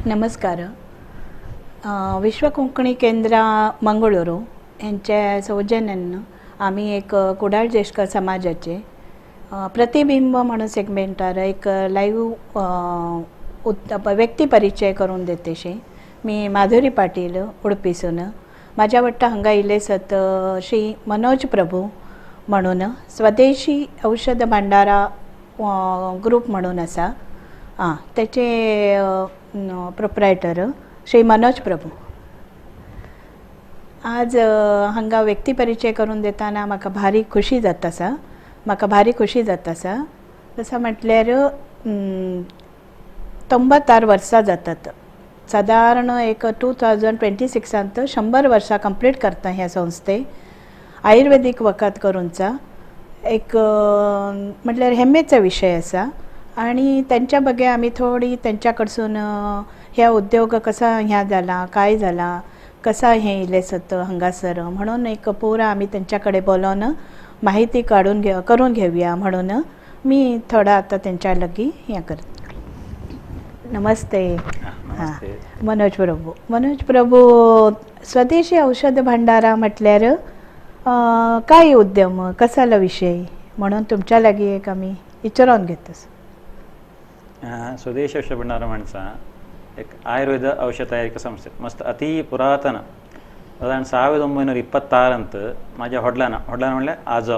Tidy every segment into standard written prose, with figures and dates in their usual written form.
नमस्कार. विश्व कोंकणी केंद्र मंगळूरू यांच्या सौजन्यानं आम्ही एक कुडाळ ज्येष्ठ समाजाचे प्रतिबिंब म्हणून सेगमेंटार एक लाईव्ह व्यक्ती परिचय करून देतेशी मी माधुरी पाटील उडपीसून माझ्या वाटतं हांगा इले सत श्री मनोज प्रभू म्हणून स्वदेशी औषध भांडारा ग्रुप म्हणून असा त्याचे प्रोप्रायटर श्री मनोज प्रभू. आज हांगा व्यक्ती परिचय करून देताना म्हाका भारी खुशी जाता आसा. तसं म्हटल्यार 96 वर्सां जातात. साधारण एक 2026 100 वर्सां कंप्लीट करता ह्या संस्थे. आयुर्वेदिक वखद करूनचा एक म्हटल्यार हेमेचा विषय असा आणि त्यांच्या बगे आम्ही थोडी त्यांच्याकडसून ह्या उद्योग कसा ह्या झाला काय झाला कसा हे इलेसत हंगासर म्हणून एक पुरा आम्ही त्यांच्याकडे बोलवून माहिती करून घेऊया म्हणून मी थोडा आता त्यांच्या लगी हे करते. नमस्ते. हां, मनोज प्रभू स्वदेशी औषध भांडारा म्हटल्यार काय उद्यम कसाला विषय म्हणून तुमच्या लगी एक आम्ही विचारून घेतोस. स्वदेशी औषध भंडार म्हणचा एक आयुर्वेद औषध तयारिका संस्थे मस्त अति पुरातन साधारण 1926 अंत माझ्या होडलाना म्हणले आज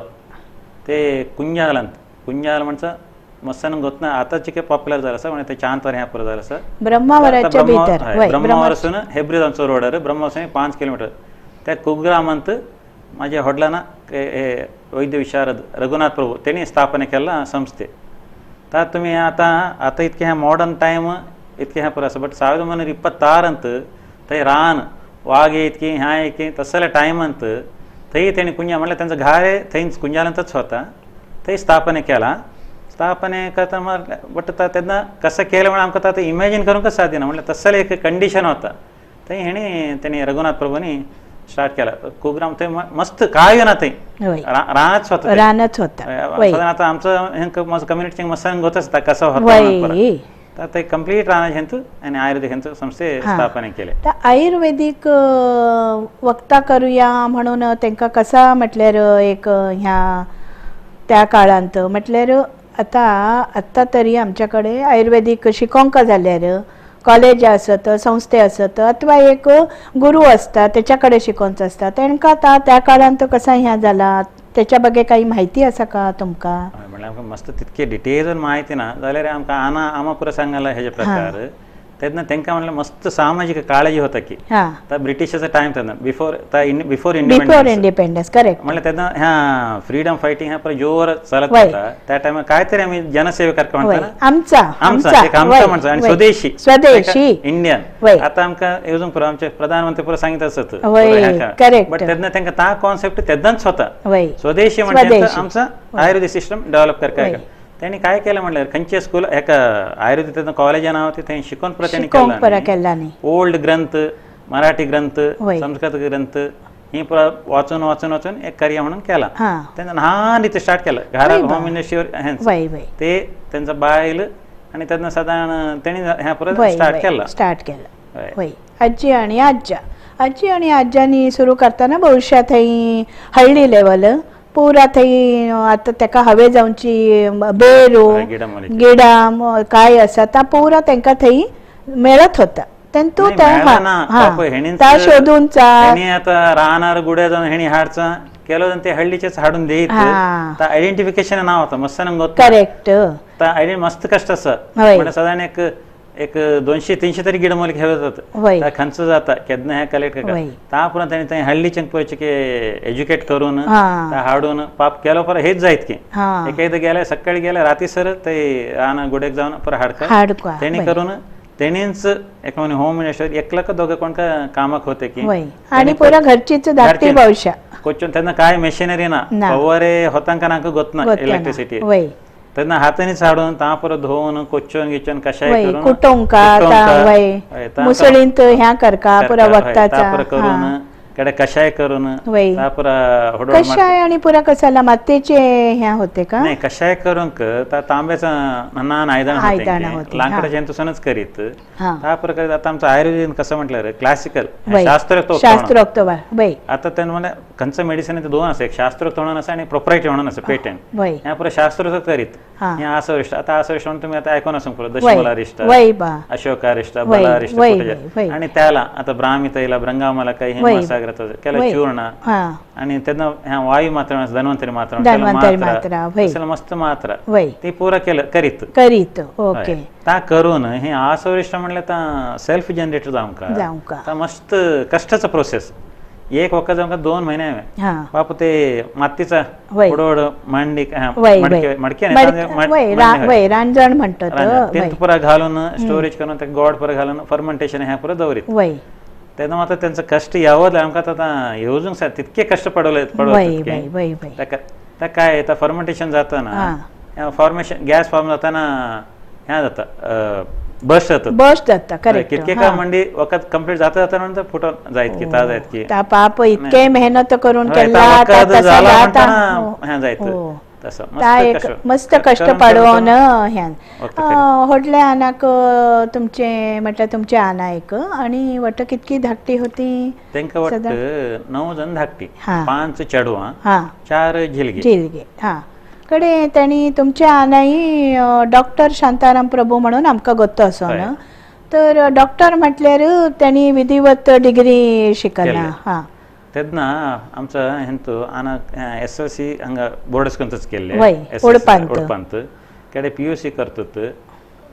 ते कुंजाल म्हणचा मस्तन गोतना आता चिके पॉप्युलर झाला असा म्हणजे ते चांतर ह्या पुरा झाला असा ब्रह्मावरसून हेब्री जाऊन रोडर ब्रह्मावरसून 5 किलोमीटर त्या कुग्राम अंत माझ्या होडलाना वैद्य विशारद रघुनाथ प्रभू त्यांनी स्थापने केला संस्थे. तर तुम्ही आता इतके ह्या मॉडर्न टाइम इतके ह्या पुरा बट 1926 अंत थंय रान वागे इतकी ह्या इतके तसले टाइम अंत थंय त्यांनी कुंजा म्हणलं त्यांचं घाय थंय कुंजालंतच होता. थंय स्थापने केला. स्थापने करता बट त्यांना कसं केलं म्हणून आमकां आता इमॅजिन करूंक साध्य ना. म्हणलं तसले एक कंडिशन होता. थंय त्यांनी रघुनाथ प्रभूनी स्टार्ट केला. कुग्राम थंय मस्त काय ना थंय रानच होता. आता आमचं कम्युनिटी मस्त गोतच कसं होतं ते कंप्लीट राहणार हेंतू आणि आयुर्वेदिक हेंतू संस्थे स्थापने केले. आयुर्वेदिक वक्ता करूया म्हणून त्यांना कसा म्हटल्यार एक ह्या त्या काळांत म्हटल्यार आता तरी आमच्याकडे आयुर्वेदिक शिकोंक जाल्यार कॉलेज असत संस्थे असत अथवा एक गुरु असता त्याच्याकडे शिकोवचं असता तांकां त्या काळांत कसा ह्या झाला त्याच्या बगे काही माहिती असा का तुमका? म्हणल्यार आमकां मस्त तितके डिटेल्स माहिती ना जाल्यार आमकां आमा पुरा सांगला हेजे प्रकार तेन्ना तांकां म्हणल्यार मस्त सामाजिक काळजी होता की ब्रिटिशाचा टाइम तेन्ना बिफोर इंडिपेंडन्स करेक्ट म्हणल्यार तेन्ना ह्या फ्रीडम फायटिंग ह्या जोर चलत होता. त्या टायमार काय तरी आम्ही जनसेवे करता म्हणटा आमचा म्हणटा आणि स्वदेशी इंडियन आता आमकां अजून पुरा आमचे प्रधानमंत्री पुरा सांगितलं असत बट तेन्ना तांकां ता कॉन्सेप्ट तेन्नाच होता. स्वदेशी म्हणजे आमचा आयुर्वेदिक सिस्टम डेव्हलप करता. त्यांनी काय केलं म्हणल्यार खंयचे स्कूल एका आयुर्वेदिक कॉलेज नाव थंय शिकोवन पुरा केला. ओल्ड ग्रंथ मराठी ग्रंथ संस्कृत ग्रंथ ही पुरा वाचून एक कार्य म्हणून केला. त्यांना ल्हान रिती स्टार्ट केलं घरा होम मिनिस्ट्रीवर ते त्यांचा बायल आणि त्यांना साधारण त्यांनी ह्या पुरा स्टार्ट केला. आजी आणि आज्यांनी सुरू करताना भविष्यात थंय हळदी लेवल पुरा थंय आता ताका हवे जावची बेरो गिडा काय आसा ता पुरा तांकां थंय मेळत होता. तेंतू त्या शोधूनचा आता राहणार गुड्या जाऊन हेणी हाडचा केलो ते हळदीचेच हाडून देत आयडेंटिफिकेशन नाव होता मस्त करेक्ट मस्त कष्ट आसा. म्हणजे साधारण एक 200-300 तरी गिडमोल घेवत जाता खंच जाता केन्ना हे कलेक्ट करता तापुरा त्यांनी थंय हळदीचे पळयचे की एज्युकेट करून हाडून पाप केलो पर हेच जायत की एकदा गेले सकाळी गेले रातीसर ते रान गुडेक जाऊन पर हाडका त्यांनी करून त्यांनीच एक म्हणजे होम मिनिस्टर एकला का दोघं कोणका कामाक होते की आणि पुरा घरचीच धाकटी भविष्य कोचून त्यांना काय मशिनरी ना पवरे होतांका नाका गोत ना इलेक्ट्रिसिटी त्यांना हातानेच हाडून ता परत धुवन कोच्चून गिच्चून कशाय कुटुंका मुसळींत ह्या करका पुरा वक्ताचा करून कडे कषाय करून वय तापर कषाय आणि पुरा कसाला मातेचे ह्या होते का नाही कषाय करून तांब्याचा नन्नान आयदाण होते लांकडाच्या तसंच करीत हा तापर करीत आता आमचं आयुर्वेद कसं म्हटलं क्लासिकल वय शास्त्रोक्त वय आता त्यांना म्हणजे खंच मेडिसिन दोन असं एक शास्त्रोक्त म्हणून असं आणि प्रोप्रायटरी म्हणून असं पेटंट वय ह्या पुढे शास्त्रोक्त करीत ह्या असं आता असं म्हणून तुम्ही आता ऐकून असं पुढे वय दशमलारिष्ट वय बा अशोकारिष्ट वय बलारिष्ट वय कुठे वय आणि त्याला आता ब्राह्मितैला ब्रंगामाला काही हेमसागराचं केलं चूर्ण हा आणि त्यांना ह्या वायू मात्रा धन्वंतरी मात्रा धन्वंतरी मात्रा वय त्याला मस्त मात्रा वय ते पुरं केलं करीत करीत ओके ता करून हे आसवरिष्ट म्हणलं तर सेल्फ जनरेटर जाऊन का ता मस्त कष्टाचं प्रोसेस एक वखत जाऊन 2 महिने बाप ते मातीचा उडोड मांडी मडके रांजण म्हणतात ते पुरा घालून स्टोरेज करून ते गोड पुरा घालून फर्मेंटेशन ह्या पुरा दवरीत तेन्ना मात्र त्यांचं कष्ट यावं आमकां आता येवजूंक तितके कष्ट पडवले काय फर्मेंटेशन जाताना फॉर्मेशन गॅस फॉर्म जाताना ह्या जाता बस्ट जाता करेक्ट कितके का मंडी वखत कंप्लीट जाता नंतर फुटून जायत की ता जायत की पाप इतके मेहनत करून केला ह्या जायत मस्त कष्ट पडवून ह्यान व्हडले आनाक तुमचे म्हटल्यार तुमचे आना एक आणि वट कितकी धाकटी होती तेंका वट 9 जण धाकटी 5 चेडवां 4 झिलगे हा कडे त्यांनी तुमच्या आनाई डॉक्टर शांताराम प्रभू म्हणून आमकां गोत्तो असो ना तर डॉक्टर म्हटल्यार त्यांनी विधिवत डिग्री शिकला हा तेन्ना आमचा हेंतो आना SLC हांगा बोर्ड स्कूलच केल्ले उडपंत केडे PUC करतात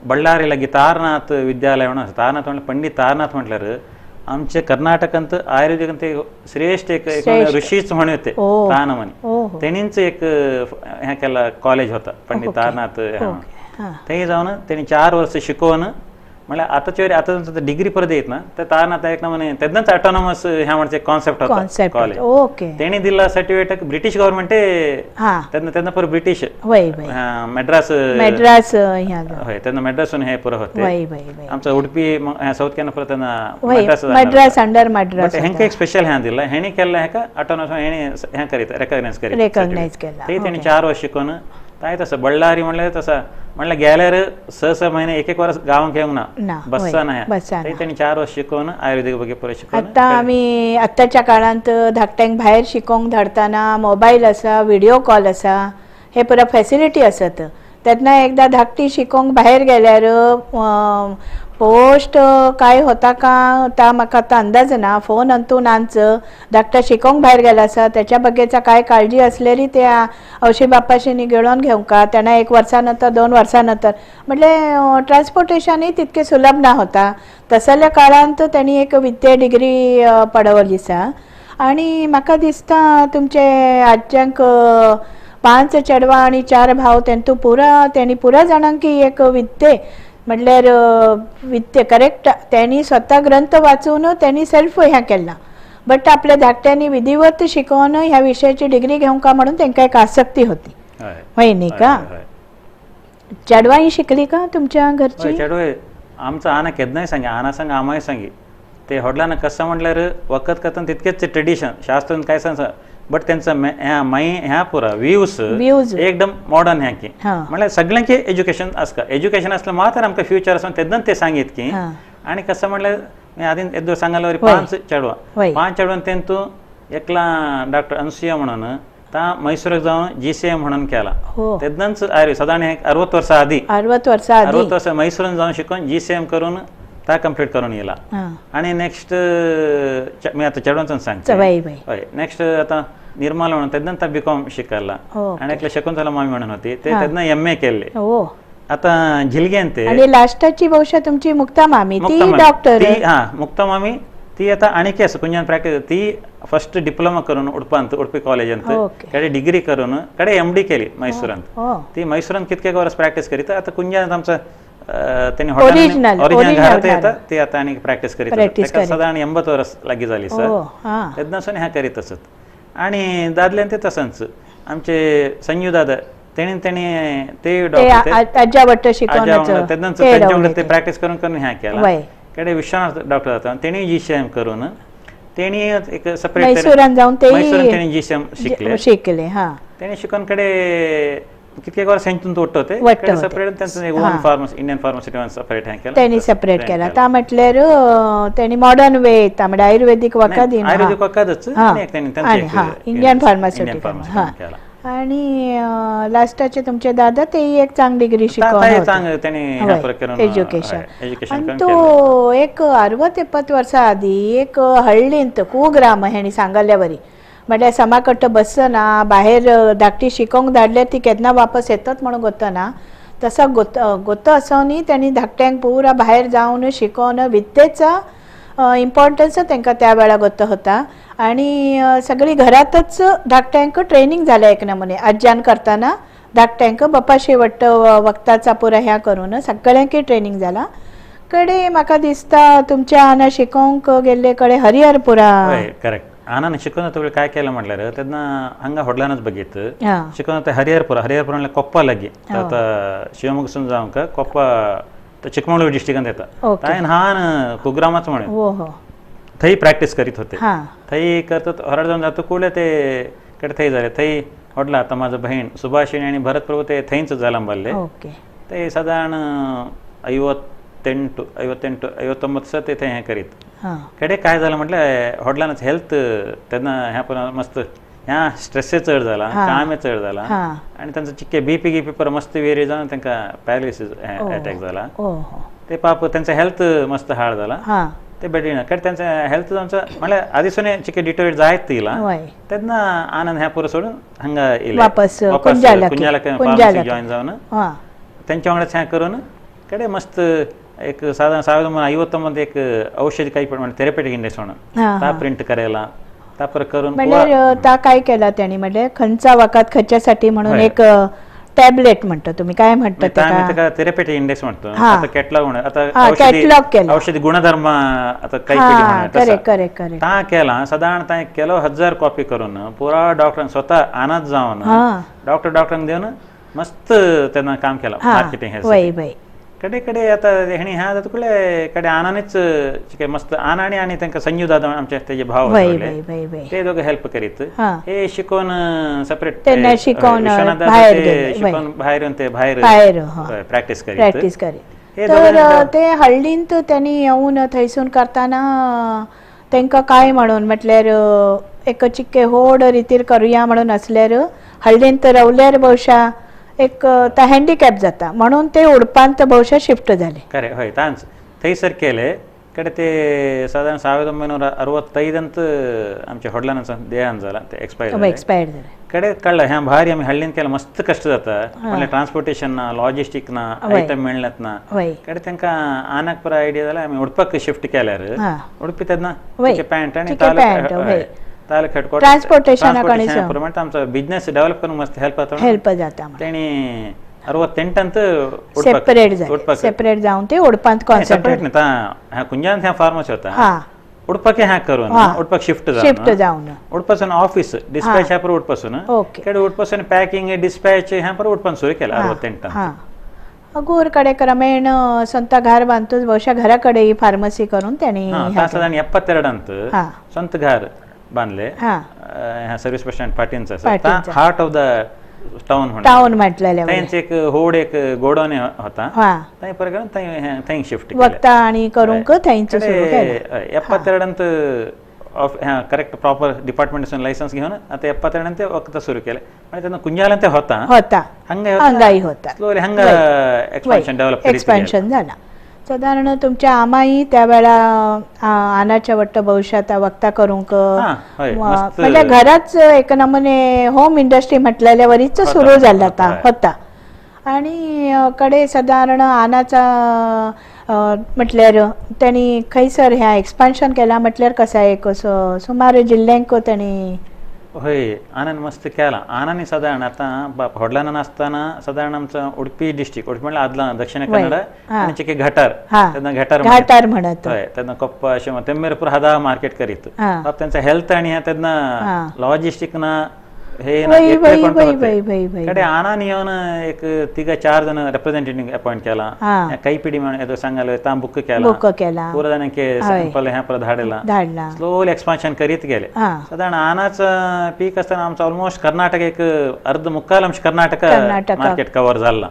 बಳ್ಳारीला तारनाथ विद्यालय म्हणून तारनाथ म्हणल्यार पंडित तारनाथ म्हटल्यार आमचे कर्नाटकांत आयुर्वेदिक श्रेष्ठ एक ऋषीच म्हणे होते तान म्हणे तेणीच एक ह्या केला कॉलेज होता पंडित तारनाथ ते जाऊन त्यांनी 4 वर्ष शिकवून म्हणजे आताच्या वेळी आता डिग्री परत येत ना तर तारनाथ एक ना म्हणे तेन्नाच ऑटोनॉमस ह्या म्हणजे कॉन्सेप्ट होता कॉलेज तेणी दिला सर्टिफिकेट ब्रिटिश गव्हर्नमेंट तेन्ना पर ब्रिटिश मद्रास होय तेन्ना मद्रासून हे पुरं होते आमचं उडपी साऊथ केन्ना परत मद्रास अंडर मद्रास हेंका एक स्पेशल ह्या दिला हेणी केला हेका ऑटोनॉमस हेणी ह्या करीत रेकॉग्नाइज केला ते तेणी 4 वर्ष शिकून काय तसं बಳ್ಳारी म्हणलं तसं म्हणलं गेल्यार 6 महिने एक वर्ष गावांक येऊंक ना बसचा नाही त्यांनी 4 वर्ष शिकवून आयुर्वेदिक बघे पुढे शिकवून आता आम्ही आत्ताच्या काळात धाकट्यांक भायर शिकोवंक धाडटाना मोबाईल आसा व्हिडिओ कॉल आसा हे पुरा फॅसिलिटी आसत तेन्ना एकदा धाकटी शिकोवंक भायर गेल्यार पोस्ट काय होता का ता म्हाका आतां अंदाज ना फोन अंतू नाच धाकटा शिकोवंक भायर गेला आसा त्याच्या बगेचा काय काळजी असलेली ते औषधी बापाशी निगळून घेवंका त्यांना 1 वर्सानंतर 2 वर्सानंतर म्हटले ट्रान्सपोर्टेशनही तितके सुलभ ना होता तसल्या काळात त्यांनी एक विद्या डिग्री पडवली आसा आणि म्हाका दिसता तुमचे आज्यांक 5 चेडवां आणि 4 भाव त्यांनी पुरा जाणांक एक विद्ये म्हटल्यार विद्ये करेक्ट त्यांनी स्वतः ग्रंथ वाचून त्यांनी सेल्फ ह्या केला बट आपल्या धाकट्यांनी विधिवत शिकवून ह्या विषयाची डिग्री घेवंका म्हणून तांकां एक आसक्ती होती होय न्ही का चेडवांय शिकली का तुमच्या घरची चेडवां आमचा आना केदनाय सांगे आना सांग आमाय सांगे ते होडलाना कसं म्हटल्यार वखत कथन तितकेच ट्रेडिशन शास्त्रांत काय सांग बट त्यांचा ह्या पुरा व्ह्यूज एकदम मॉडर्न ह्या की म्हळ्यार सगळ्यांक एज्युकेशन आसता एज्युकेशन असलं मात्र आमकां फ्युचर आसून तेन्नाच ते सांगीत की आणि कसं म्हटल्यार आदीन येदो सांगला 5 चेडवां तेंतू एकला डॉक्टर अनसुया म्हणून ता मैसूराक जावन GCM म्हणून केला तेन्नाच साधारण 60 वर्सां आदी 60 वर्सां मैसूरान जावन शिकून GCM करून ता कंप्लीट करून येला आणि नेक्स्ट मी आता चेडवांचो सांगता हय नेक्स्ट आता निर्मला म्हणून तेन्ना BCom शिकला आणि एकला शकुंतला मामी म्हणून होती ते तेन्ना MA केले आता झिलगेन ते आणि लास्टाची बहुशा तुमची मुक्ता मामी ती डॉक्टर मुक्ता मामी ती आता आणखी असं कुंजान प्रॅक्टिस ती फर्स्ट डिप्लोमा करून उडपी कॉलेजांत कडे डिग्री करून कडे MD केली मैसूरांत ती मैसूरांत कितके वर्स प्रॅक्टिस करीत आता कुंजान आमचं त्यांनी ओरिजिनल घरात येतात ते आता आणि प्रॅक्टिस करीत साधारण 80 वर्स लागी झाली सर तेन्नासून ह्या करीत असत आणि दादल्यान ते तसंच आमचे संजू दादा तेणी ते तेन्नाच ते प्रॅक्टिस करून ह्या केला कडे विश्वनाथ डॉक्टर जाता तेणी GCM करून तेणी एक सेपरेट मैसूरान जाऊन ते मैसूरान जीसीएम शिकले. हा तेणी शिकून कडे कितके वर्ष सेंचून तोडते सेपरेट त्यांचं एक one pharmacy Indian pharmacy separate हे केलं त्यांनी सेपरेट केला. ता म्हटल्यार त्यांनी मॉडर्न वे येता म्हणजे आयुर्वेदिक वखद आयुर्वेदिक वखदच इंडियन फार्मास्युटिकल. आणि लास्टाचे तुमचे दादा ते एक चांगली डिग्री शिकवून एज्युकेशन. आणि तो एक 60-70 वर्सां आधी एक हळ्ळींत कुग्राम हेणी सांगल्या बरी म्हणजे समाकट्ट बसना बाहेर धाकटी शिकोंक धाडल्यार ती केन्ना वापस येतात म्हणून गोतना तसा गोत आसोनी त्यांनी धाकट्यांक पुरा बाहेर जावन शिकोवन विद्येचा इम्पॉर्टन्स तांकां त्या वेळा गोत होता. आणि सगळी घरातच धाकट्यांक ट्रेनिंग झाल्या एक नमुने आज्यान करताना धाकट्यांक बापा शेवट वक्ताचा पुरा ह्या करून सगळ्यांक ट्रेनिंग जाला. कडे म्हाका दिसता तुमच्या हांगा शिकोंक गेल्ले कडे हरिहरपुरा. करेक्ट. आनंद शिकवण काय केलं म्हटल्यार तेन्ना हांगा हॉटेलानच बघित शिकवण हरिहरपुरा कोप्पा लागी आता शिवमोगसून जावंक कोप्पा चिकमंगळूर डिस्ट्रिक्टान येता हांवें हान कुग्रामाच म्हणून थंय प्रॅक्टीस करीत होते. थंय करतात हरड जावन जाता कुळे ते कडे थंय जाले थंय हॉटेला आता माझा बहीण सुभाषिणी आणि भरत प्रभू ते थंयच जाला बारले ते साधारण 58-59 ते थंय हें करीत. कडे काय झालं म्हटल्यार हॉटेलानच हेल्थ तेन्ना ह्या पण मस्त ह्या स्ट्रेस चड जाला काम चड जाला आणि तांचो चिक्के बीपी गिपी पर मस्त वेरी जावन तांकां पॅरालिसीस अटॅक जाला. ते पाप तांचो हेल्थ मस्त हार्ड जाला ते बेडिना कडे तांचो हेल्थ जावंचो म्हळ्यार आदीसून चिक्के डिटोरेट जायत येयला तेन्ना आनंद ह्या पुरो सोडून हांगा येयले वापस कुंजाला जॉइन जावन तेंच्या वांगडाच हें करून कडे मस्त एक साधारण 1950 एक औषधी काही पण थेरपेटिक इंडेक्स म्हणून ता प्रिंट करायला तापर करून म्हणजे ता काय केला त्यांनी म्हणजे खंयचा वखद खंयच्यासाठी म्हणून एक टॅबलेट म्हणतो तुम्ही काय म्हणता त्याका थेरपेटिक इंडेक्स म्हणतो. आता कॅटलॉग म्हणून आता औषधी गुणधर्म आता काही पिढी ता केला साधारण ता केलो 1000 कॉपी करून पुरा डॉक्टर स्वतः आनंद जावन डॉक्टरांक देऊन मस्त त्यांना काम केलं मार्केटिंग हे कडे कडे आता हेणी ह्या जाता कुठले कडे आनानेच मस्त आना आणि तांकां संजीव दादा आमचे तेजे भाव ते दोघे हेल्प करीत हे शिकवून सेपरेट शिकवून बाहेर ते बाहेर प्रॅक्टिस करीत. तर ते हळ्ळींत त्यांनी येऊन थंयसून करताना तांकां काय म्हणून म्हटल्यार एक चिक्के होड रितीर करुया म्हणून असल्यार हळ्ळींत रावल्यार भोवशा एक ता हँडिकॅप जाता म्हणून ते उडपांत भोवशा शिफ्ट झाले. खरें हय तांच थंयसर केले कडे ते साधारण 1965 आमच्या हॉटेलान देहांत जाला ते एक्सपायर झाले. कडे कळलं ह्या भारी आमी हळ्ळीन केलं मस्त कष्ट जाता म्हणजे ट्रान्सपोर्टेशन ना लॉजिस्टिक ना आयटम मेळनात ना कडे तांकां आनाक पुरो आयडिया जाला आमी उडपाक शिफ्ट केल्यार उडपी तेन्ना पॅन्ट आनी ट्रान्सपोर्टेशन आमचो बिझनेस डेव्हलप करूंक मस्त हेल्प जाता. तेणी 68 सेपरेट जावन ते उडपांत कॉन्सन्ट्रेट न्हू कुंजान ह्या फार्मसी होता उडपाक ह्या करून उडपाक शिफ्ट जावन उडपासून ऑफिस डिस्पॅच ह्या पर उडपासून कडे उडपासून पॅकिंग डिस्पॅच ह्या पर उडपान सुरू केला 68 अगोर कडे क्रमेण स्ವಂತ घर बांधतोच भोवशा घरा कडे ही फार्मसी करून त्यांनी 72 स्ವಂತ घर बांधले ह्या सर्व्हिस बस स्टँड पाटींचा हार्ट ऑफ द टाउन म्हटलेले त्यांचे एक होड एक गोडाऊन होता थंय परत थंय शिफ्ट वक्ता आणि करूंक थंयच सुरू केले. 72 करेक्ट प्रॉपर डिपार्टमेंटासून लायसन्स घेऊन आता 72 ते वक्ता सुरू केले म्हणजे तेन्ना कुंजाला ते होता हांगाही होता स्लोली हांगा एक्सपेन्शन झाला. साधारण तुमच्या आमाई त्या वेळा आनाच्या वाटत भविष्यात वक्ता करूंक म्हणजे घराच एक नमुने होम इंडस्ट्री म्हटलेल्या वरीच सुरू झाला होता. आणि कडे साधारण आनाचा म्हटल्यार त्यांनी खंयसर ह्या एक्सपान्शन केला म्हटल्यार कसा एक सुमार जिल्ल्यांक त्यांनी होय आनंद मस्त केला. आनंद साधारण आता हॉटेलान आसतना साधारण आमचा उडपी डिस्ट्रिक्ट उडपी म्हणल्यार आदला दक्षिण कन्नड आणि चिके घाटार तेन्ना घाटार म्हणत हय तेन्ना कोप्पा अशें तेंमेर पुरो हादा मार्केट करीत त्यांचा हेल्थ आणि तेन्ना लॉजिस्टिक ना कडे आनान येऊन एक 3-4 जण रिप्रेझेंटेटिव्ह अपॉइंट केला कैपिडी म्हणून येतो सांगायला ता बुक केला पूरा जणांके सॅम्पल ह्या परत धाडला स्लोली एक्सपान्शन करीत गेले साधारण आनाचं पीक असताना आमचं ऑलमोस्ट कर्नाटक एक अर्ध मुक्काल अंश कर्नाटक मार्केट कव्हर झाला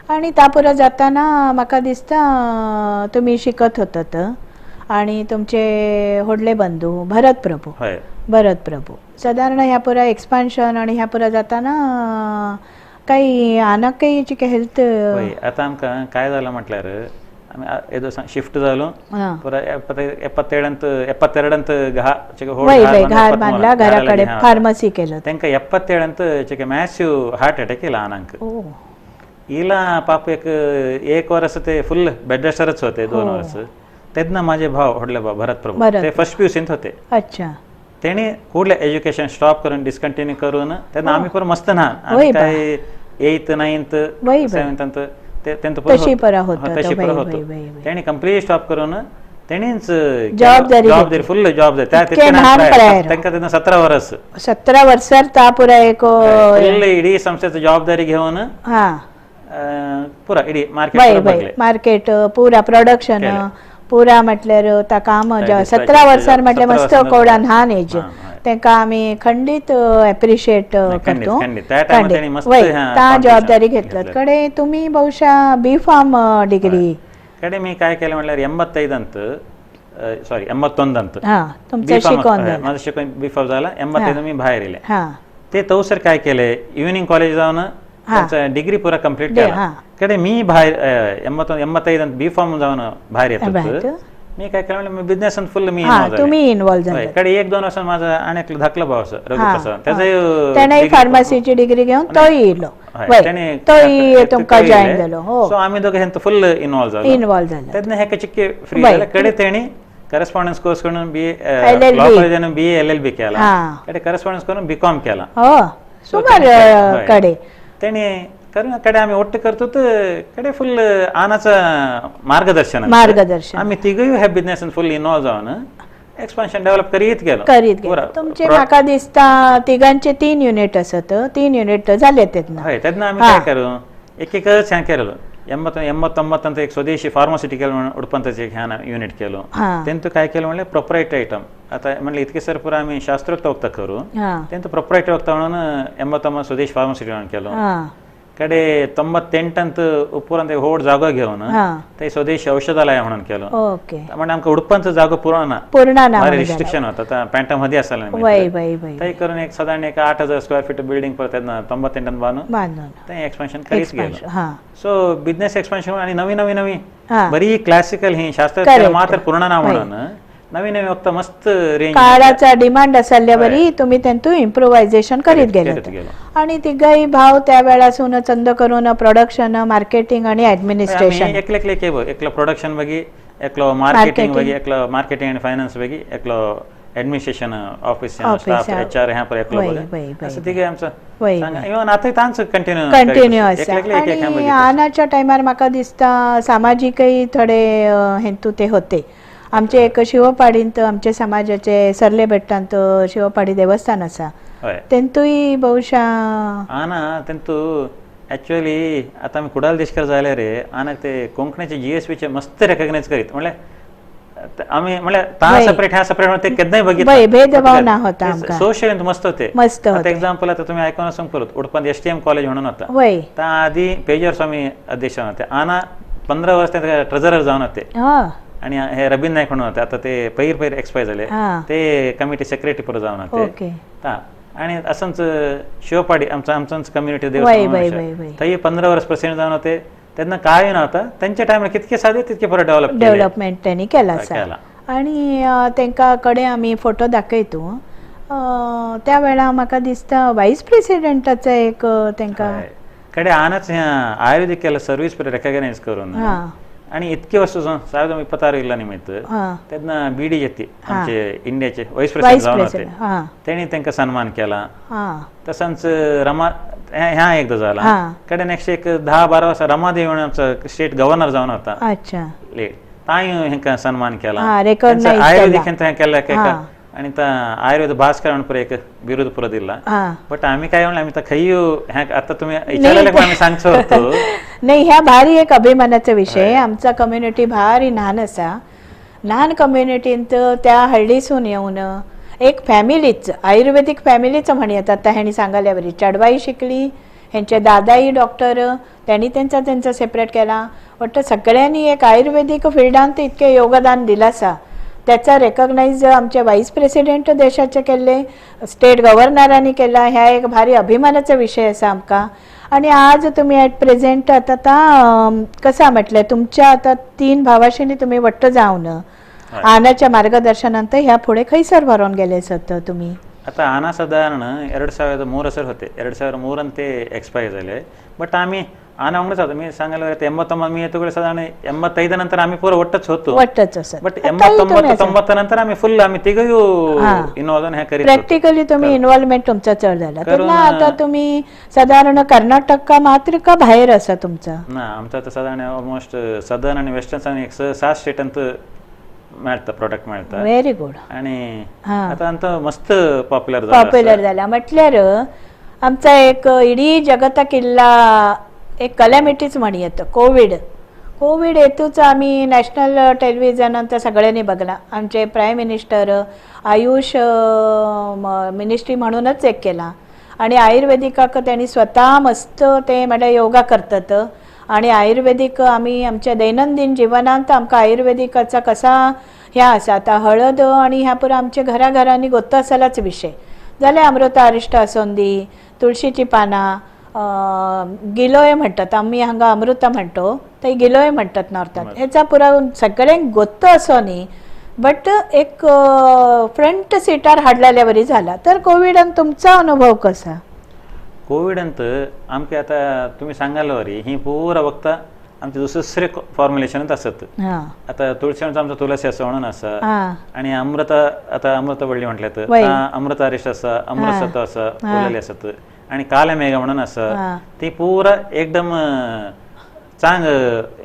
आणि तापुरा जाताना म्हाका दिसता तुम्ही शिकत होतात आणि तुमचे व्हडले बंधू भरत प्रभू साधारण ह्या पुरा एक्सपान्शन आणि ह्या पुरा जाताना काही आनक काही चिके हेल्थ आता आमकां काय झालं म्हटल्यार आमी येदो शिफ्ट जालो पुरा 72 घार बांधला घरा कಡೆ फार्मसी केलं तांकां 77 चिके मॅसिव्ह हार्ट अटॅक केला आनांक इला पाप एक वर्ष ते फुल बेड रेस्टरच होते 2 वर्ष तेन्ना माझे भाव व्हडले भाव भरत प्रभू ते फर्स्ट पीयूसींत होते अच्छा तेणी कुडले एज्युकेशन स्टॉप करून डिस्कंटिन्यू करून तेन्ना आमी पण मस्त ना काय 8th 9th 7th तशी परा होतो तेणी कंप्लीट स्टॉप करून तेणीच जबाबदारी फुल जबाबदारी तांकां तेन्ना 17 वर्सार ता पुरा एक इडी संस्थेची जबाबदारी घेऊन पुरा इडी मार्केट पुरा प्रोडक्शन पुरा म्हटल्यार ता काम 17 वर्सार म्हटल्यार मस्त कोडा ल्हान एज तांकां आमी खंडीत एप्रिशिएट करतो ता जबाबदारी घेतल्यात कडे तुम्ही बहुशा बी फार्म डिग्री कडे मी काय केलं म्हटल्यार 81 तुमचं शिकवण माझं शिकवण बी फार्म झाला 85 मी बाहेर येले ते तवसर काय केले इव्हिनिंग कॉलेज जाऊन डिग्री पुरा कंप्लीट केला कडे मी बाहेर 85 बी फार्म जाऊन बाहेर येतो मी काय केलं मी बिझनेस फुल मी इन्वॉल्व झाले कडे 1-2 वर्ष माझा अनेक धाकला भाव असं रघुप्रसाद त्याने फार्मसीची डिग्री घेऊन तोय येलो तोय तुमका जॉइन झालो सो आम्ही दोघे हेंत फुल इन्वॉल्व झालो तेदने हे चिक्के फ्री झाले कडे तेणी करस्पॉन्डन्स कोर्स करून लॉ कॉलेजान BA LLB केला कडे करस्पॉन्डन्स करून बीकॉम केला सुमार कडे तेणी करून कडे आम्ही ओट्ट करतो कडे फुल आनाचं मार्गदर्शन आम्ही तिघही ह्या बिझनेस फुल इन्वॉल्व जाऊन एक्सपान्शन डेव्हलप करीत गेलो तुमचे म्हाका दिसता तिघांचे 3 युनिट असत 3 युनिट झाले तेन्ना आम्ही काय करू एकच ह्या केलो 89 एक स्वदेशी फार्मास्युटिकल म्हणून उडपंताचे एक ह्या युनिट केलो तेंतू काय केलं म्हणले प्रोप्रायटरी आयटम आता म्हणले इतके सर पुरा आम्ही शास्त्रोक्त वक्ता करू तेंतू प्रोप्रायटरी वक्ता म्हणून 89 स्वदेशी फार्मास्युटिकल केलो कडे 98 उपरांत व्हड जागो घेऊन ते स्वदेशी औषधालय म्हणून केलो म्हणजे आमकां उडपांचो जागो पूर्ण ना रिस्ट्रिक्शन होता पॅन्टा मध्ये आसलें ते करून एक साधारण 8000 स्क्वेअर फीट बिल्डिंग परत 98 बांदून ते एक्सपान्शन करीत गेलो सो बिझनेस एक्सपान्शन आणि नवी बरी क्लासिकल ही शास्त्र मात्र पूर्ण ना म्हणून नवीन वक्त मस्त रेंज काळाचा डिमांड असल्या बरी तुम्ही त्यांतू इम्प्रोवायझेशन करीत गेले आणि तिघही भाव त्या वेळासून चंद करून प्रोडक्शन मार्केटिंग आणि ऍडमिनिस्ट्रेशन एकलो प्रोडक्शन बगी एकलो मार्केटिंग बगी एकलो मार्केटिंग आणि फायनान्स बगी एकलो ऍडमिनिस्ट्रेशन ऑफिस स्टाफ HR ह्या पर एकलो बगी असं तिघे आमचं इवन आता तांच कंटिन्यू आणि आनाच्या टायमार म्हाका दिसता सामाजिकही थोडे हेतू ते होते आमचे एक शिवपाडींत आमचे समाजाचे सरले बेट्टांत शिवपाडी देवस्थान आसा तेंतूय बहुशा तेंतू ऍक्च्युअली आता आमी कुडाल देशकार जाले रे आना ते कोंकणीचे GSBचे मस्त रेकग्नाइज करीत म्हणल्यार आमी म्हणल्यार ता सेपरेट ह्या सेपरेट ते केन्नाय बघितलं भेदभाव ना होता आमकां सोशल मस्त होते आता एक्झाम्पल आता तुम्ही ऐकून असं करूत उडपंत STM कॉलेज म्हणून होता ता आधी पेजर स्वामी अध्यक्ष होते आना 15 वर्ष ते ट्रेझरर जाऊन होते आणि हे रबीन नाईक म्हणून होते आता ते पैर एक्सपायर झाले ते कमिटी सेक्रेटरी पुढे जाऊन होते आणि असंच शिवपाडी आमचं कम्युनिटी देवस्थान थंय 15 वर्ष प्रेसिडेंट जाऊन होते त्यांना काय नव्हतं त्यांच्या टायमार कितके साधे तितके परत डेव्हलपमेंट त्यांनी केला आणि त्यांका कडे आम्ही फोटो दाखयतो त्या वेळा म्हाका दिसता व्हाईस प्रेसिडेंटाचा एक त्यांका कडे आनच आयुर्वेदिक केलं सर्व्हिस रेकग्नाइज करून आणि इतके वर्ष 2026 इला निमित्त त्यांना BD येते आमचे इंडियाचे व्हाईस प्रेसिडेंट जाऊन होते त्यांनी त्यांना सन्मान केला तसंच रमा ह्या एकदा झाला कडे नेक्स्ट एक 10-12 वर्ष रमादेवी म्हणून आमचा स्टेट गव्हर्नर जाऊन होता लेट ताई ह्यांका सन्मान केला आयुर्वेदिक केला आणि ता आयुर्वेद भास्कर म्हणून एक बिरुद पुरा दिला बट आम्ही काय म्हणलं आम्ही तर खयू ह्या आता तुम्ही विचारले आम्ही सांगतो होतो नाही ह्या भारी एक अभिमानाचा विषय आमचा कम्युनिटी भारी ल्हान आसा ल्हान कम्युनिटींत त्या हळडीसून येऊन एक फॅमिलीच आयुर्वेदिक फॅमिलीच म्हणी येतात आता ह्यांनी सांगायला बरी चढवाई शिकली ह्यांचे दादाई डॉक्टर त्यांनी त्यांचा सेपरेट केला वाटतं सगळ्यांनी एक आयुर्वेदिक फिल्डांत इतके योगदान दिलं आसा त्याचा रेकॉग्नाइज आमचे वाईस प्रेसिडेंट देशाचे केले स्टेट गव्हर्नरांनी केला ह्या एक भारी अभिमानाचा विषय आसा आमकां आणि आज तुम्ही ॲट प्रेझेंट आता कसा म्हटलं तुमच्या आता 3 भावाशींनी तुम्ही वट्ट जावन आनाच्या मार्गदर्शनांत ह्या पुढे खैसर व्हरोन गेले सत तुम्ही आता आना साधारण 2003 होते 2003 ते एक्सपायर झाले बट आम्ही आना उंगडच होतो मी सांगायला 89 मी येतो साधारण 85 नंतर आम्ही पुरं वट्टच असत बट 89 नंतर आम्ही फुल आम्ही तिघयू इन्व्हॉल्व ह्या करीत प्रॅक्टिकली तुम्ही इन्व्हॉल्वमेंट तुमचा चढ झाला तेव्हा आता तुम्ही साधारण कर्नाटक का मात्र का बाहेर असा तुमचा ना आमचा तर साधारण ऑलमोस्ट सदर्न आणि वेस्टर्न 7 स्टेटांत मिळतं प्रोडक्ट मिळतं व्हेरी गुड आणि आता मस्त पॉप्युलर झाला म्हटल्यार आमचा एक इडी जगता किल्ला एक कलॅमिटीच म्हणी येतं कोविड हेतूच आम्ही नॅशनल टेलिव्हिजनांत सगळ्यांनी बघला आमचे प्राईम मिनिस्टर आयुष मिनिस्ट्री म्हणूनच एक केला आणि आयुर्वेदिकाक त्यांनी स्वतः मस्त ते म्हणजे योगा करतात आणि आयुर्वेदिक आम्ही आमच्या दैनंदिन जीवनांत आमकां आयुर्वेदिकाचा कसा ह्या आसा आता हळद आणि ह्या पुरा आमच्या घराघरांनी गोत्तो आसलाच विषय जाल्यार अमृता अरिष्ट आसोंदी तुळशीची पानां गिलोय म्हणतात आम्ही हांगा अमृता म्हणतो ते गिलोय म्हणतात नॉर्थात ह्याचा पुरा सगळ्यांक गोत्तो असो न्ही बट एक फ्रंट सीटार हाडलेल्या बरी झाला तर कोविडान तुमचा अनुभव कसा कोविडांत आमके आता तुम्ही सांगाल वरी ही पुरा वक्ता आमचे दुसरे फॉर्म्युलेशनच असत आता तुळशीचा आमचा तुलसी असं म्हणून असा आणि अमृता वडली म्हटल्यात अमृता अरिष्ट असा अमृतसत्व असा उरलेले असत आणि काले मेघ म्हणून असं ती पुरा एकदम चांग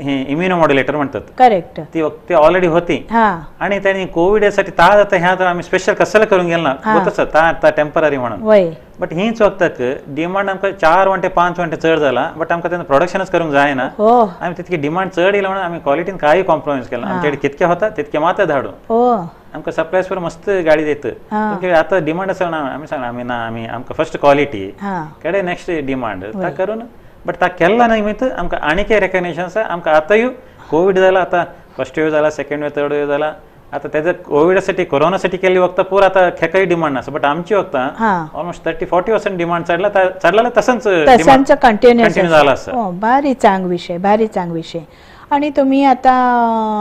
हे इम्युनोमॉड्युलेटर म्हणतात करेक्ट ती ऑलरेडी होती आणि त्यांनी कोविड साठी ता जाता ह्या तर आम्ही स्पेशल कसं करून गेलो ना होतच ता टेम्पररी म्हणून बट हीच वक्ताक डिमांड आमकां 4 वंटे 5 वंटे चड जाला बट आमकां तेन्ना प्रोडक्शनच करूंक जायना आमी तितकी डिमांड चड येयला म्हणून आमी क्वॉलिटीन काही कॉम्प्रोमाइज केला आमचे कडेन कितके होता तितके मात्र धाडू आमकां सप्लायज पर मस्त गाडी देत तुमचे आता डिमांड आसा आमी सांगला आमी ना आमी आमकां फर्स्ट क्वॉलिटी कडे नेक्स्ट डिमांड ता करून बट ता केल्ला निमित्त आमकां आनीक रेकग्नेशन आसा आमकां आतांय कोविड जाला आता फर्स्ट वेव जाला सेकंड वेव थर्ड वेव जाला आता त्याचं कोविडसाठी कोरोनासाठी केली वक्ता पूर आता खेकाई डिमांड नसतं बट आमची वक्ता ऑलमोस्ट 30-40% डिमांड चढला तसंच कंटिन्यू झाला असं भारी चांग विषय आणि तुम्ही आता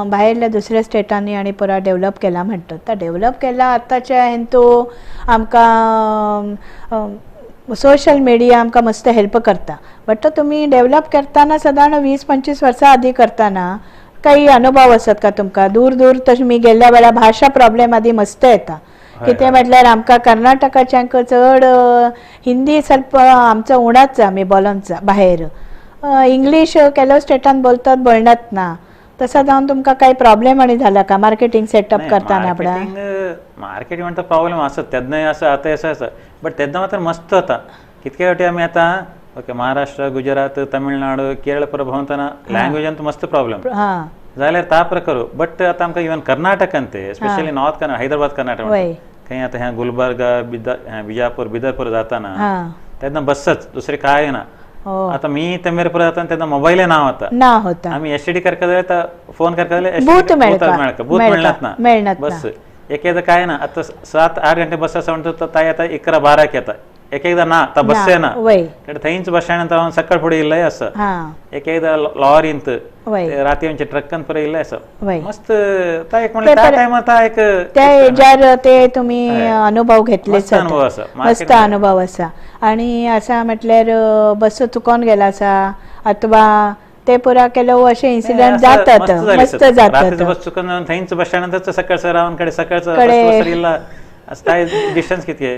बाहेरल्या दुसऱ्या स्टेटांनी आणि पुरा डेव्हलप केला म्हणतात तर डेव्हलप केला आताच्या हेतू आमकां सोशल मिडिया आमकां मस्त हेल्प करता बट तुम्ही डेव्हलप करताना साधारण 20-25 वर्सां आधी करताना काही अनुभव असतात का तुमका दूर तुम्ही गेल्या वेळा भाषा प्रॉब्लेम आधी मस्त येता कितें म्हटल्यार आमकां कर्नाटकाच्यांक चड हिंदी ಸ್ವಲ್ಪ आमचो उणाच आमी बोलनचा बाहेर इंग्लिश केलो स्टेटान बोलतात बोलनात ना तसा जाऊन तुमका काही प्रॉब्लेम आणि झाला का मार्केटिंग सेटअप करताना आपला मार्केटिंग म्हणता प्रॉब्लेम असत तेन्ना असं आता असं बट तेन्ना मात्र मस्त होता कितके फावटी आमी आता ओके महाराष्ट्र गुजरात तमिळनाडू केरळ पर भोंवतना लँग्वेजान मस्त प्रॉब्लेम जाल्यार ता प्रकारू बट आता आमकां इवन कर्नाटकान ते स्पेशली नॉर्थ कर्नाटक हैदराबाद कर्नाटक खंय आता ह्या गुलबर्गा बिजापूर बिदरपूर जाताना तेन्ना बसच दुसरे काय ना आता मी तेमेरपूर जाताना तेन्ना मोबाईल ना होता आम्ही एसटीडी करता जाल्यार फोन करता जाल्यार बूथ मेळनात बस एकदा काय ना आता 7-8 घंटे बस आसा म्हणटा ताय आता 11-12 येता एकदा ना ता बस्से ना थंयच बस स्टँडांत रावन सकाळ फुडें येयल्लय असं एकदा लॉरींत रातयांचे ट्रकान पर येयल्लय असं मस्त ता एक म्हणल्यार त्या टायमार ता एक त्या एजार ते तुम्ही अनुभव घेतले मस्त अनुभव असा आणि असा म्हटल्यार बस चुकोन गेला असा अथवा ते पुरा केलो असे इन्सिडेंट जातात मस्त जातात बस चुकून थंयच बस स्टँडांत सकाळचं रावन कडे सकाळचं येयला असं डिस्टन्स किती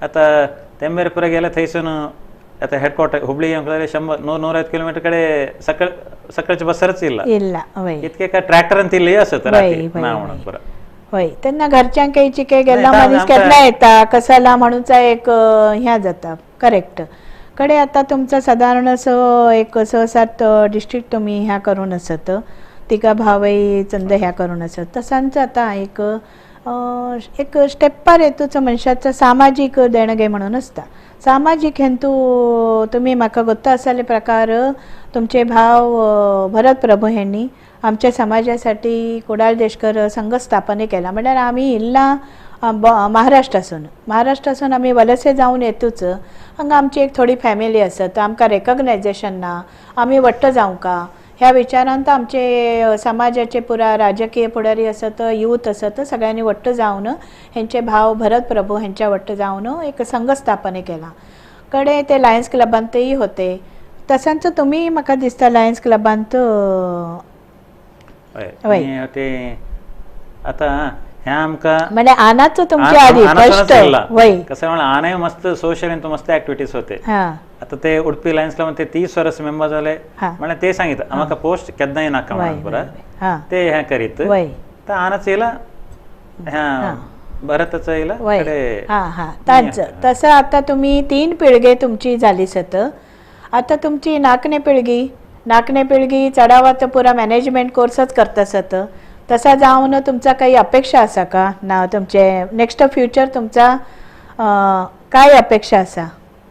आता तेंबेरपुरा गेला थंयसून आता हेडक्वार्टर हुबळी 100-150 किलोमीटर कडे सकाळच्या बसरच इल्ला इतके काय ट्रॅक्टरान तिल्ली असत राती ना म्हणून पुरा होय तेन्ना घरच्यांक चिके गेला नाही, मनीस आमकां- केन्ना येता कसाला म्हणूचा एक ह्या जाता करेक्ट कडे आता तुमचा साधारण असं एक 6-7 डिस्ट्रिक्ट तुम्ही ह्या करून असत तिका भावई चंद ह्या करून असत तसांच आता एक स्टेप्पार येतूच मनशाचं सामाजिक देणगे म्हणून असता सामाजिक हेतू तुम्ही म्हाका गोत्ता असले प्रकार तुमचे भाव भरत प्रभू यांनी आमच्या समाजासाठी कुडाळ देशकर संघ स्थापने केला म्हणजे आम्ही इल्ला महाराष्ट्रासून आम्ही वलसे जाऊन येतूच हांगा आमची एक थोडी फॅमिली असत आमकां रेकग्नायझेशन ना आम्ही वट्ट जाऊ का ह्या विचारांत आमचे समाजाचे पुरा राजकीय पुढारी असत यूथ असत सगळ्यांनी वट्ट जाऊन ह्यांचे भाव भरत प्रभू ह्यांच्या वट्ट जाऊन एक संघ स्थापने केला कडे ते लायन्स क्लबांतही होते तसांच तुम्ही म्हाका दिसता लायन्स क्लबांत ते आता ह्या आमका म्हणजे आनाचं तुमच्या आधी फर्स्ट वय कसं म्हणलं आनाय मस्त सोशल मस्त ऍक्टिव्हिटीज होते आता ते उडपी लायन्स क्लब ते 30 वर्ष मेंबर झाले म्हणजे ते सांगितलं आम्हाला पोस्ट केद्दाय नाका म्हणून पुरा ते ह्या करीत तर आनाच येला ह्या भरतच येला तसं आता तुम्ही 3 पिळगे तुमची झाली सत आता तुमची नाकणे पिळगी चढावात पुरा मॅनेजमेंट कोर्सच करता सत तसा जाऊन तुमचा काही अपेक्षा असा का ना तुमचे नेक्स्ट फ्युचर तुमचा काय अपेक्षा असा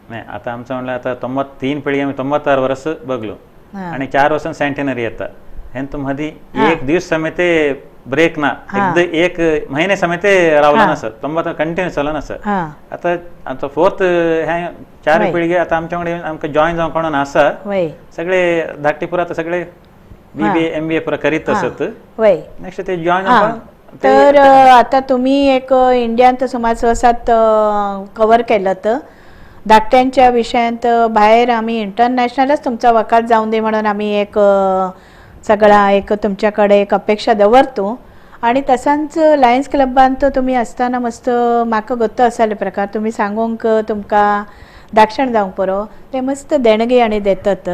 नाही आता आमचं म्हणलं आता 93 पिढी आम्ही 96 वर्ष बघलो आणि 4 वर्षां सेंटेनरी येतात हे मध्ये एक दिवस समेत ब्रेक ना एक महिने समेत रावला नसत 90 कंटिन्यू चालू नसत आता आमचं 4th ह्या 4 पिढी आता आमच्याकडे आमका जॉईन जाऊन कोण असा सगळे धाकटी पुरा सगळे BBA MBA पुरा करीत असत नेक्स्ट ते जॉईन तर आता तुम्ही एक इंडियात सुमार 6-7 कव्हर केलं तर धाकट्यांच्या विषयांत बाहेर आम्ही इंटरनॅशनलच तुमचा वकात जाऊन दे म्हणून आम्ही एक सगळा एक तुमच्याकडे एक अपेक्षा दवरतो आणि तसांच लायन्स क्लबांत तुम्ही असताना मस्त म्हाका गोत्त असले प्रकार तुम्ही सांगूंक तुमका दाक्षण जावंक पुरो ते मस्त देणगी आणि देतात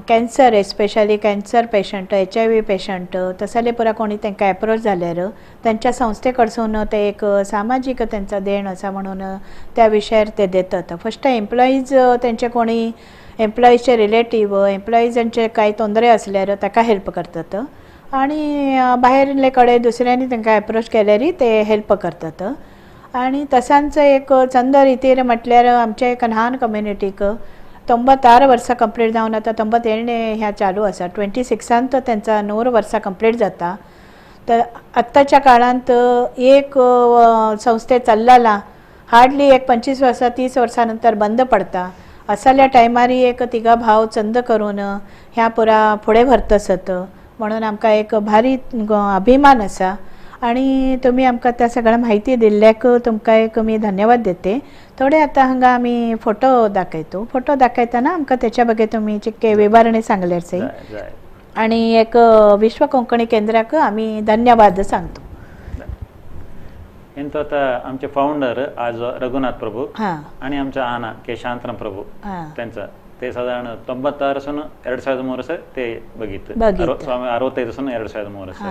cancer especially cancer patient HIV patient तसले पुरा कोणी तांकां एप्रोच जाल्यार त्यांच्या संस्थे कडसून ते एक सामाजिक त्यांचा देण असा म्हणून त्या विशयार ते देतात फस्ट एम्प्लॉईज त्यांचे कोणी एम्प्लॉईजचे रिलेटिव्ह एम्प्लॉईजांचे काही तोंदरे असल्यार ताका हेल्प करतात आणि बाहेरले कडे दुसऱ्यांनी तांकां एप्रोच केल्यारय ते हेल्प करतात आणि तसांच एक चंद रितीर म्हटल्यार आमच्या एक ल्हान कम्युनिटीक 96 वर्सां कंप्लीट जावन आता 97 ह्या चालू आसा 26 त्यांचा 9 वर्सां कंप्लीट जाता तर आत्ताच्या काळांत एक संस्थे चल्लाला हार्डली एक 25 वर्सां 30 वर्सां नंतर बंद पडता असल्या टायमारी एक तिगा भाव चंद करून ह्या पुरा फुडें व्हरतसत म्हणून आमकां एक भारी अभिमान आसा आणि तुम्ही आमकां त्या सगळ्या माहिती दिल्ल्याक तुमकां एक मी धन्यवाद देते थोडे आता हांगा आमी फोटो दाखयतो फोटो दाखयतना आमकां त्याच्या बगे तुम्ही चिक्के विवरणे सांगल्यार सही आणि एक विश्व कोंकणी केंद्राक आमी धन्यवाद सांगतो ಎಂತ आमचे फाउंडर आज रघुनाथ प्रभू आणि आमच्या आना के शांतराम प्रभू त्यांचा ते साधारण 96 सून 2003 वर्ष ते बघितलं स्वामी 65 सून 2003 वर्ष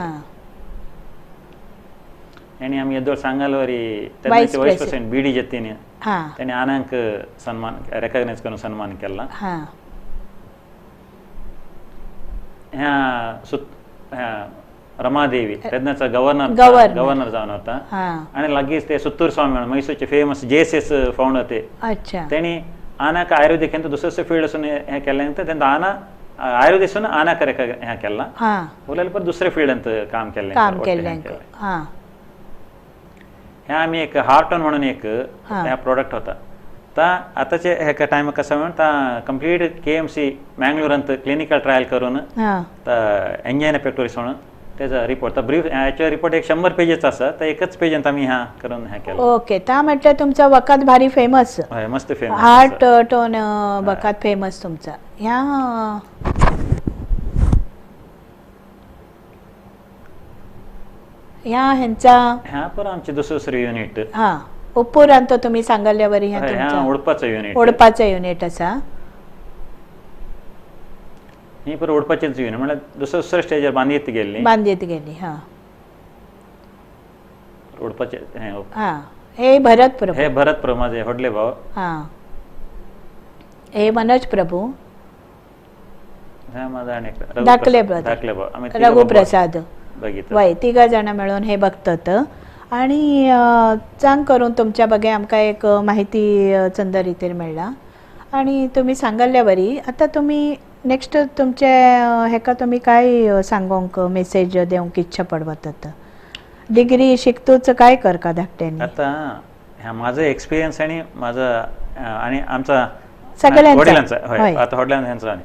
आणि आम्ही यदोळ सांगालवरी त्यांचे वाईस प्रेसिडेंट बीडी जत्तीने त्यांनी आनांक सन्मान रेकग्नाइज करून सन्मान केला ह्या रमादेवी त्यांचा गव्हर्नर जाऊन होता आणि लगेच ते सुत्तूर स्वामी म्हणून मैसूरचे फेमस JSS फाउंडर ते त्यांनी आनाक आयुर्वेदिक यांचं दुसरं फील्ड असून हे केल्यानंतर त्यांचा आना आयुर्वेदिक आनाक ह्या केला बोलायला पण दुसऱ्या फील्डांत काम केलं ह्या आम्ही एक हार्टन म्हणून एक ह्या प्रोडक्ट होता ता आताचे ह्या टाइम कसं म्हणून कंप्लीट KMC मँगलोरांत क्लिनिकल ट्रायल करून एंजायना पेक्टोरिस म्हणून त्याचा रिपोर्ट ब्रीफ याचा रिपोर्ट 100 पेजेस असा तर एकच पेजांत आम्ही ह्या करून ह्या केलं ओके ता म्हटलं तुमचा वकात भारी फेमस मस्त फेमस हार्ट टोन वकात फेमस तुमचा ह्या ह्या पण आमचे दुसरं युनिट उपरांत तुम्ही सांगल्यावर ह्या ओडपाचं युनिट असा ही पर ओडपाचेच युनिट म्हणजे दुसरं स्टेजर बांधीत गेली हा उडपाचे हे भरत प्रभू, हे भरत प्रभू माझे होडले भाव. हे मनोज प्रभू, माझा धाकले रघुप्रसाद बघितलं. वय 3 जण मिळून हे बघतात. आणि चांग करून तुमच्या बघे आमकां एक माहिती चंद रितीन मेळ्ळा आणि तुम्ही सांगल्ल्या बरी. आता तुम्ही नेक्स्ट तुमचे हेका तुम्ही काय सांगोंक मेसेज देवंक इच्छा पडवतात? डिग्री शिकतूच काय करका धाकट्यांनी? आता ह्या माझं एक्सपिरियन्स आणि माझं आणि आमचा सगळ्यांचा वडिलांचा आता वडिलांचा आणि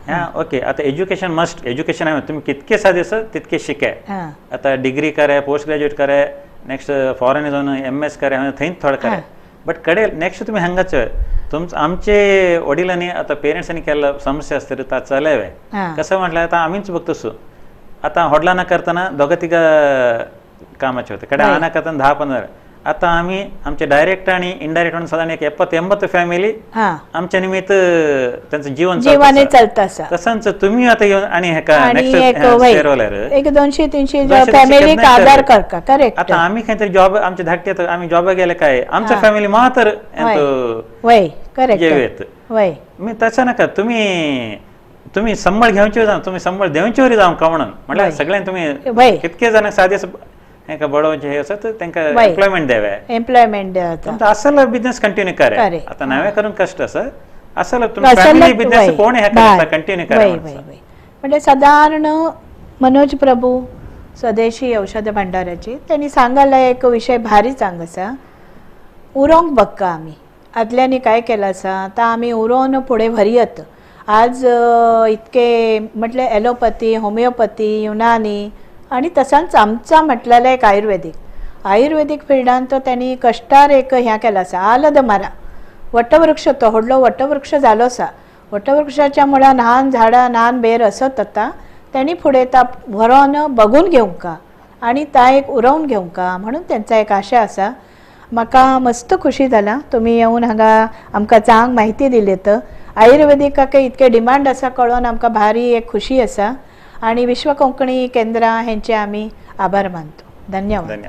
ह्या ओके. आता एज्युकेशन मस्ट एज्युकेशन आहे, तुम्ही कितके साधेस तितके शिकाय. आता डिग्री करे, पोस्ट ग्रॅज्युएट करे, नेक्स्ट फॉरेन जाऊन MS करे, थंय थोडं करे. बट कडे नेक्स्ट तुम्ही हंगाच आमचे वडिलांनी आता पेरेंट्सांनी केलं समस्या असते ता चलवे कसं म्हटलं. आता आम्हीच बघतोस आता होडलाना करताना 2-3 कामाचे होते कडे आना करताना 10-15. आता आम्ही आमचे डायरेक्ट आणि इनडायरेक्ट म्हणून साधारण 70-80 फॅमिली आमच्या निमित्त त्यांचं जीवाने चालतं. तसंच तुम्ही आता येऊन आणि हे का एक 200-300 फॅमिली आधार करका. करेक्ट. आता आम्ही काहीतरी जॉब आमचे धाकटे आम्ही जॉब गेले काय आमच्या फॅमिली मात्र मी तसं नका. तुम्ही संबळ घेऊनची जाऊ, तुम्ही संबळ देऊनची जाऊ का म्हणून म्हटलं सगळ्यांनी तुम्ही कितके जण साधे हे बडोचे हे असं तर त्यांना एम्प्लॉयमेंट द्यावे. असल बिझनेस कंटिन्यू करे. आता नव्या करून कष्ट असं असल फॅमिली बिझनेस कोण हे कंटिन्यू करे. म्हणजे साधारण मनोज प्रभू स्वदेशी औषध भांडाराची त्यांनी सांगायला एक विषय भारी चांग असा. उरोंक बघका आम्ही आदल्यांनी काय केलं असा तर आम्ही उरोन पुढे भरयत. आज इतके म्हटले ॲलोपॅथी, होमिओपॅथी, युनानी आणि तसाच आमचा म्हटलेला एक आयुर्वेदिक फिल्डान तो त्यांनी कष्टार एक ह्या केला असा. आलद मारा वटवृक्ष तो व्हडलो वटवृक्ष जालो असा. वटवृक्षाच्या मुळा ल्हान झाडां ल्हान बेर असत आता त्यांनी पुढे ता व्हरोन बघून घेवंका आणि ता एक उरवून घेवंका म्हणून त्यांचा एक आशा असा. म्हाका मस्त खुशी जाला तुम्ही येऊन हांगा आमकां चांग माहिती दिली. तर आयुर्वेदिकाक इतके डिमांड असा कळून आमकां भारी एक खुशी असा आणि विश्व कोंकणी केंद्र हेंचे आम्ही आभार मानतो. धन्यवाद.